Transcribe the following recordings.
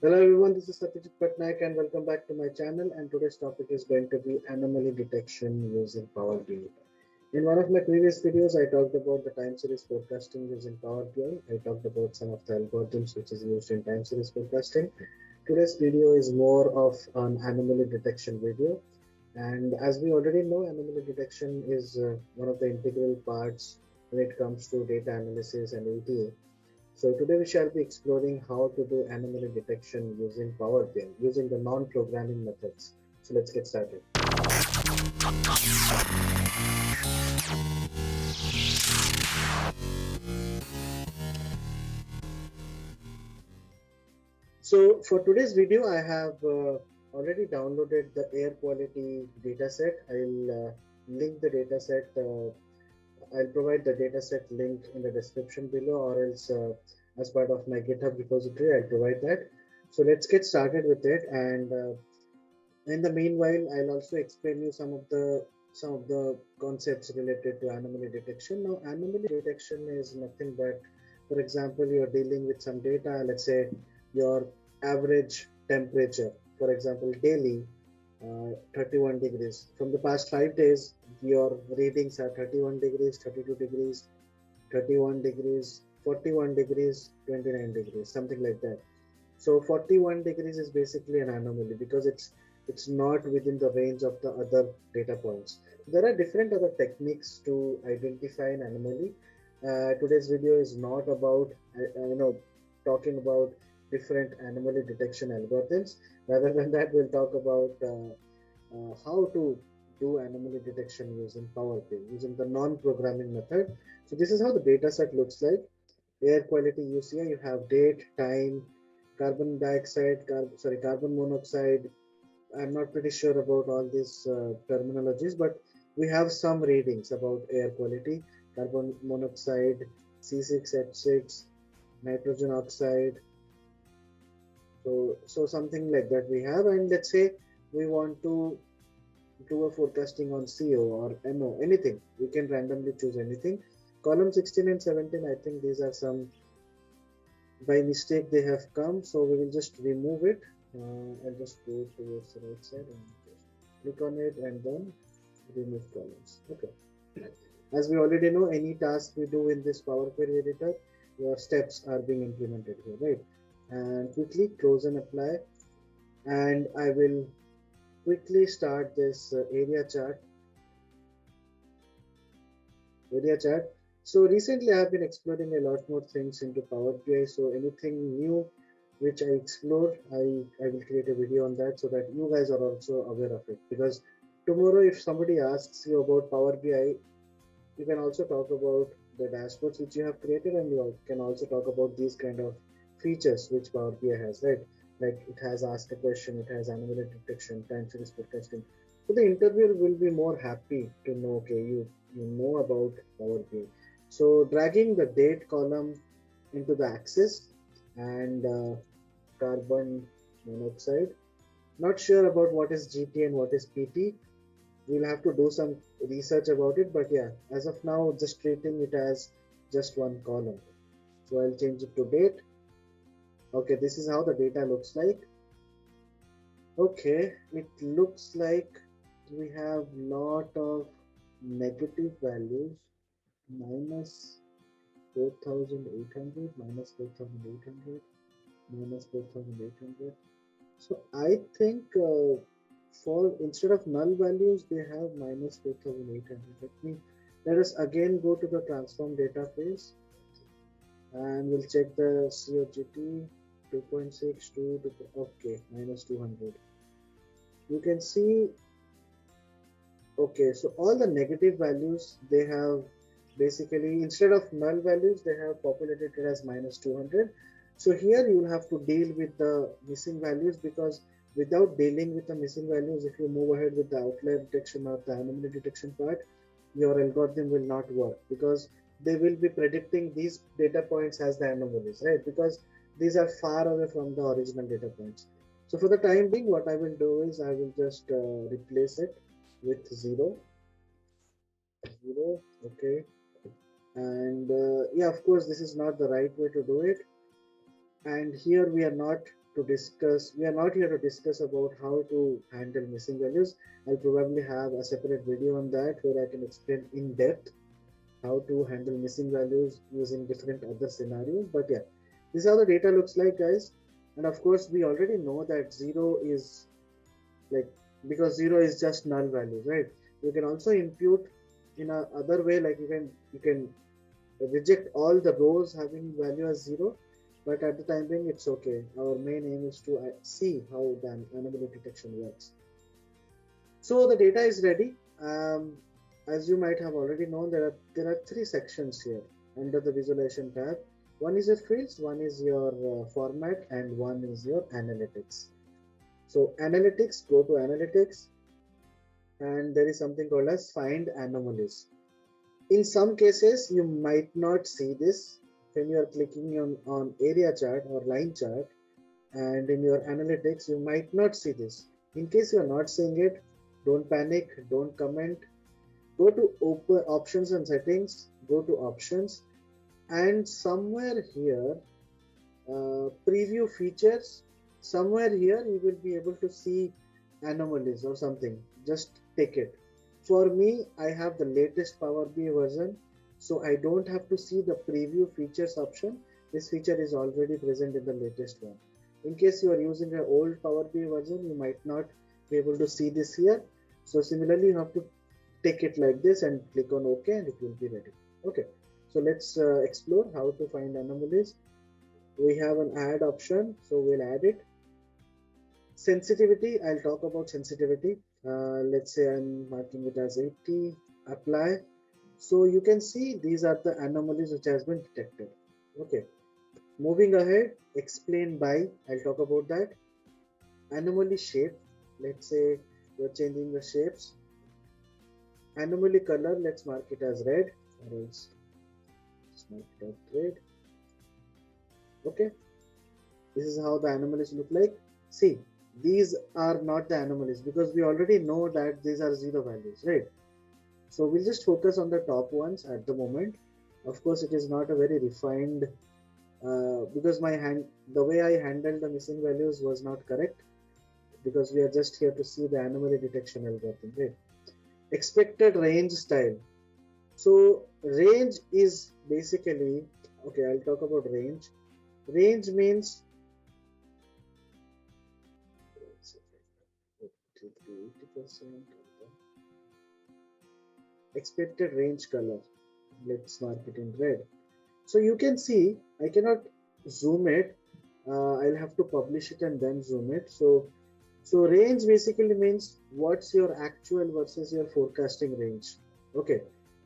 Hello everyone, this is Satyajit Patnaik and welcome back to my channel, and today's topic is going to be anomaly detection using Power BI. In one of my previous videos, I talked about the time series forecasting using Power BI. I talked about some of the algorithms which is used in time series forecasting. Today's video is more of an anomaly detection video, and as we already know, anomaly detection is one of the integral parts when it comes to data analysis and ETA. So today we shall be exploring how to do anomaly detection using Power BI, using the non-programming methods. So let's get started. So for today's video, I have already downloaded the air quality dataset. I'll link the dataset. I'll provide the dataset link in the description below, or else as part of my GitHub repository, I'll provide that. So let's get started with it. And in the meanwhile, I'll also explain you some of the concepts related to anomaly detection. Now, anomaly detection is nothing but, for example, you're dealing with some data. Let's say your average temperature, for example, daily, 31 degrees. From the past 5 days, your readings are 31 degrees, 32 degrees, 31 degrees, 41 degrees, 29 degrees, something like that. So 41 degrees is basically an anomaly because it's not within the range of the other data points. There are different other techniques to identify an anomaly. Today's video is not about talking about different anomaly detection algorithms. Rather than that, we'll talk about how to do anomaly detection using Power BI using the non-programming method. So this is how the data set looks like. Air quality UCI, you have date, time, carbon dioxide, carbon monoxide. I'm not pretty sure about all these terminologies, but we have some readings about air quality, carbon monoxide, C6H6, nitrogen oxide. So something like that we have, and let's say we want to do a forecasting on CO or NO, anything. We can randomly choose anything. Column 16 and 17, I think these are some by mistake they have come, so we will just remove it. I'll just go towards the right side and just click on it and then remove columns. Okay. As we already know, any task we do in this Power Query editor, your steps are being implemented here, right? And quickly close and apply. And I will quickly start this area chart. So recently I have been exploring a lot more things into Power BI. So anything new which I explore, I will create a video on that so that you guys are also aware of it. Because tomorrow if somebody asks you about Power BI, you can also talk about the dashboards which you have created, and you can also talk about these kind of features which Power BI has, right? Like it has asked a question, it has anomaly detection, time series forecasting. So the interviewer will be more happy to know, okay, you know about Power BI. So dragging the date column into the axis and carbon monoxide. Not sure about what is GT and what is PT. We'll have to do some research about it, but yeah, as of now, just treating it as just one column. So I'll change it to date. Okay, this is how the data looks like. Okay, it looks like we have lot of negative values, minus 4,800, minus 4,800, minus 4,800. So I think for instead of null values, they have minus 4,800. Let us again go to the transform data phase and we'll check the COGT 2.6 to okay, minus 200. You can see, okay, so all the negative values they have basically instead of null values, they have populated it as minus 200. So here you will have to deal with the missing values, because without dealing with the missing values, if you move ahead with the outlier detection or the anomaly detection part, your algorithm will not work, because they will be predicting these data points as the anomalies, right? Because these are far away from the original data points. So for the time being, what I will do is I will just replace it with 0, 0, okay. And yeah, of course, this is not the right way to do it. And here we are not to discuss, we are not here to discuss about how to handle missing values. I'll probably have a separate video on that where I can explain in depth how to handle missing values using different other scenarios. But yeah, this is how the data looks like, guys. And of course, we already know that zero is like, because zero is just null values, right? You can also impute in a other way, like you can reject all the rows having value as zero, but at the time being it's okay. Our main aim is to see how the anomaly detection works. So the data is ready. As you might have already known, there are three sections here under the visualization tab. One is your fields, one is your format, and one is your analytics. So analytics, go to analytics, and there is something called as find anomalies. In some cases, you might not see this when you are clicking on area chart or line chart, and in your analytics, you might not see this. In case you are not seeing it, don't panic, don't comment. Go to open options and settings, go to options, and somewhere here, preview features, somewhere here you will be able to see anomalies or something. Just take it. For me, I have the latest Power BI version, so I don't have to see the preview features option. This feature is already present in the latest one. In case you are using an old Power BI version, you might not be able to see this here. So similarly, you have to take it like this and click on OK, and it will be ready. Okay, so let's explore how to find anomalies. We have an add option, so we'll add it. Sensitivity, I'll talk about sensitivity. Let's say I'm marking it as 80, apply. So you can see these are the anomalies which has been detected. Okay, moving ahead, explain by, I'll talk about that. Anomaly shape, let's say you're changing the shapes. Anomaly color, let's mark it as red, or else let's mark it as red. Okay, this is how the anomalies look like. See, these are not the anomalies because we already know that these are zero values, right? So we'll just focus on the top ones at the moment. Of course, it is not a very refined because the way I handled the missing values was not correct, because we are just here to see the anomaly detection algorithm, right? Expected range style. So range is basically, okay, I'll talk about range. Range means expected range color. Let's mark it in red. So you can see, I cannot zoom it. I'll have to publish it and then zoom it. So range basically means what's your actual versus your forecasting range. Okay,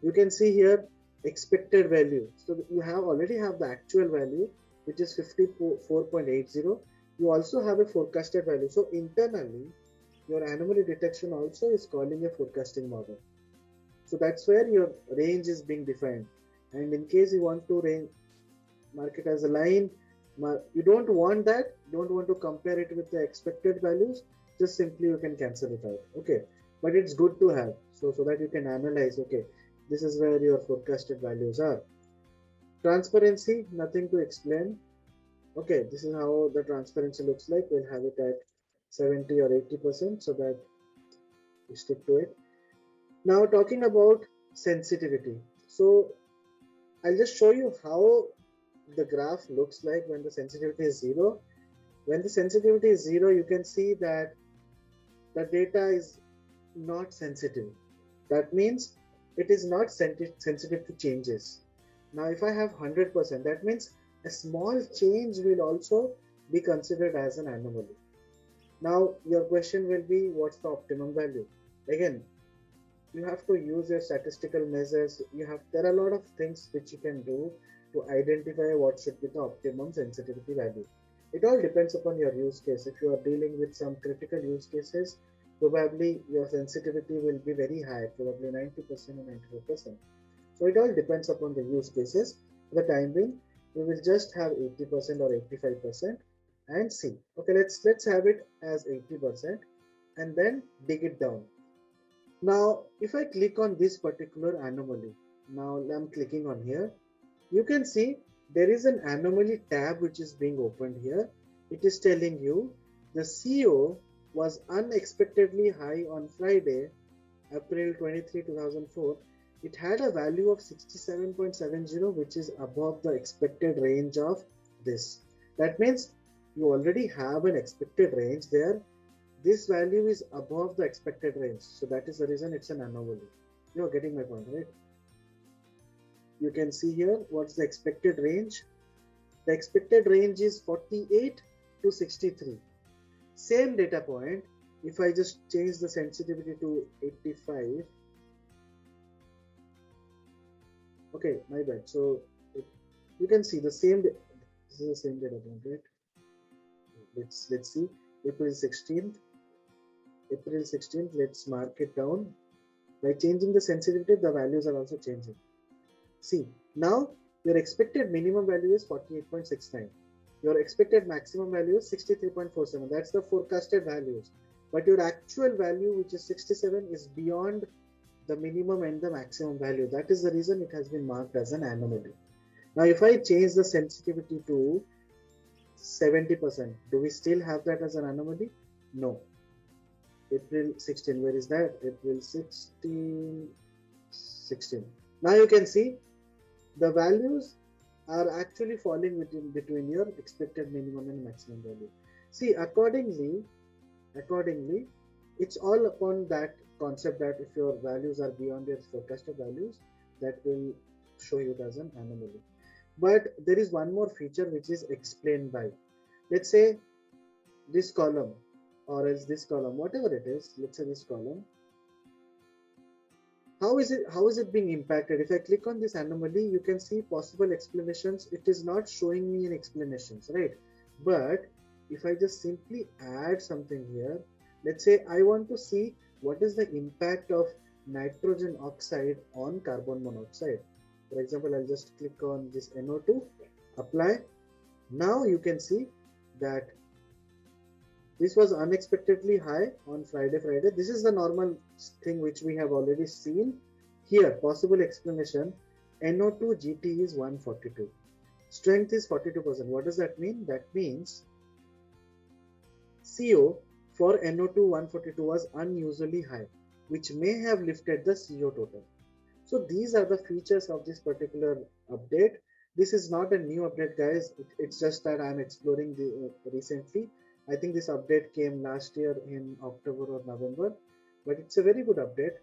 you can see here expected value. So you already have the actual value, which is 54.80. You also have a forecasted value. So internally, your anomaly detection also is calling a forecasting model. So that's where your range is being defined. And in case you want to mark it as a line, you don't want that, don't want to compare it with the expected values, just simply you can cancel it out. Okay, but it's good to have, so that you can analyze, okay, this is where your forecasted values are. Transparency, nothing to explain. Okay, this is how the transparency looks like. We'll have it at 70 or 80% so that we stick to it. Now talking about sensitivity. So I'll just show you how the graph looks like when the sensitivity is zero. When the sensitivity is zero, you can see that the data is not sensitive. That means it is not sensitive to changes. Now, if I have 100%, that means a small change will also be considered as an anomaly. Now, your question will be, what's the optimum value? Again, you have to use your statistical measures. There are a lot of things which you can do to identify what should be the optimum sensitivity value. It all depends upon your use case. If you are dealing with some critical use cases, probably your sensitivity will be very high, probably 90% or 94%. So it all depends upon the use cases. For the time being, we will just have 80% or 85% and see. Okay, let's have it as 80% and then dig it down. Now, if I click on this particular anomaly, now I'm clicking on here, you can see there is an anomaly tab which is being opened here. it is telling you the CO was unexpectedly high on Friday, April 23, 2004. It had a value of 67.70, which is above the expected range of this. That means you already have an expected range there. This value is above the expected range. So that is the reason it's an anomaly. You're getting my point, right? You can see here what's the expected range. The expected range is 48 to 63. Same data point. If I just change the sensitivity to 85, okay, my bad. So you can see the same. This is the same data point, right? Let's see. April 16th. April 16th. Let's mark it down. By changing the sensitivity, the values are also changing. See, now your expected minimum value is 48.69. Your expected maximum value is 63.47. That's the forecasted values. But your actual value, which is 67, is beyond the minimum and the maximum value. That is the reason it has been marked as an anomaly. Now, if I change the sensitivity to 70%, do we still have that as an anomaly? No. April 16, where is that? April 16. Now you can see the values are actually falling between your expected minimum and maximum value. See, accordingly, it's all upon that concept that if your values are beyond your forecasted values, that will show you as an anomaly. But there is one more feature which is explained by, let's say, this column or else this column, whatever it is, let's say this column. How is it being impacted? If I click on this anomaly, you can see possible explanations. It is not showing me any explanations, right? But if I just simply add something here, let's say I want to see what is the impact of nitrogen oxide on carbon monoxide. For example, I'll just click on this NO2, apply. Now you can see that this was unexpectedly high on Friday. This is the normal thing which we have already seen. Here, possible explanation, NO2 GT is 142. Strength is 42%. What does that mean? That means CO for NO2 142 was unusually high, which may have lifted the CO total. So these are the features of this particular update. This is not a new update, guys. It's just that I'm exploring recently. I think this update came last year in October or November, but it's a very good update.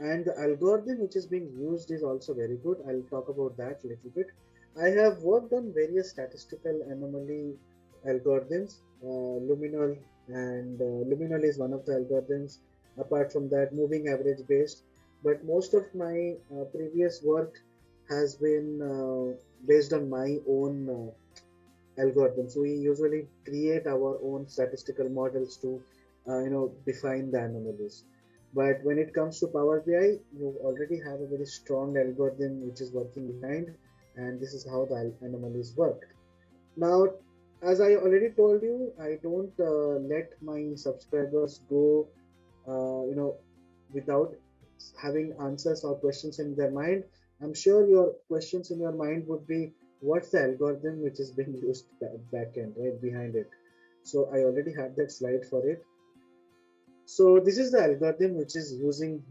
And the algorithm which is being used is also very good. I'll talk about that a little bit. I have worked on various statistical anomaly algorithms, Luminol, and Luminol is one of the algorithms. Apart from that, moving average based. But most of my previous work has been based on my own algorithms. So we usually create our own statistical models to define the anomalies. But when it comes to Power BI, you already have a very strong algorithm which is working behind, and this is how the anomalies work. Now, as I already told you, I don't let my subscribers go without having answers or questions in their mind. I'm sure your questions in your mind would be, what's the algorithm which is being used back end, right, behind it? So I already have that slide for it. So this is the algorithm which is using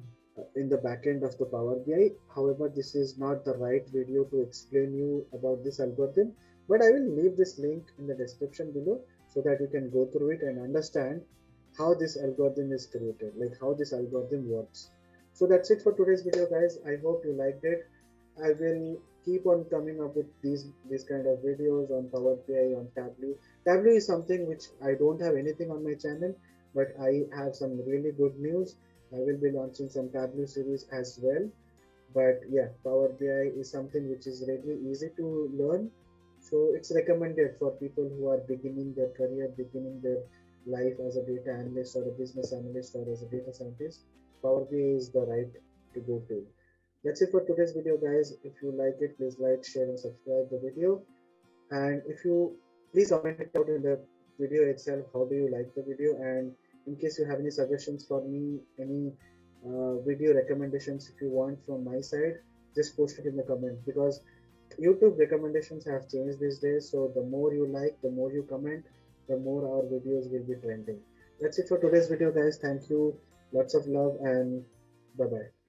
in the back end of the Power BI. However, this is not the right video to explain you about this algorithm, but I will leave this link in the description below so that you can go through it and understand how this algorithm is created, like how this algorithm works. So that's it for today's video, guys. I hope you liked it. I will keep on coming up with these kind of videos on Power BI, on Tableau. Tableau is something which I don't have anything on my channel, but I have some really good news. I will be launching some Tableau series as well. But yeah, Power BI is something which is really easy to learn. So it's recommended for people who are beginning their career, beginning their life as a data analyst or a business analyst or as a data scientist. Power BI is the right to go to. That's it for today's video, guys. If you like it, please like, share, and subscribe the video. And if you please comment it out in the video itself, how do you like the video? And in case you have any suggestions for me, any video recommendations if you want from my side, just post it in the comments, because YouTube recommendations have changed these days. So the more you like, the more you comment, the more our videos will be trending. That's it for today's video, guys. Thank you. Lots of love and bye bye.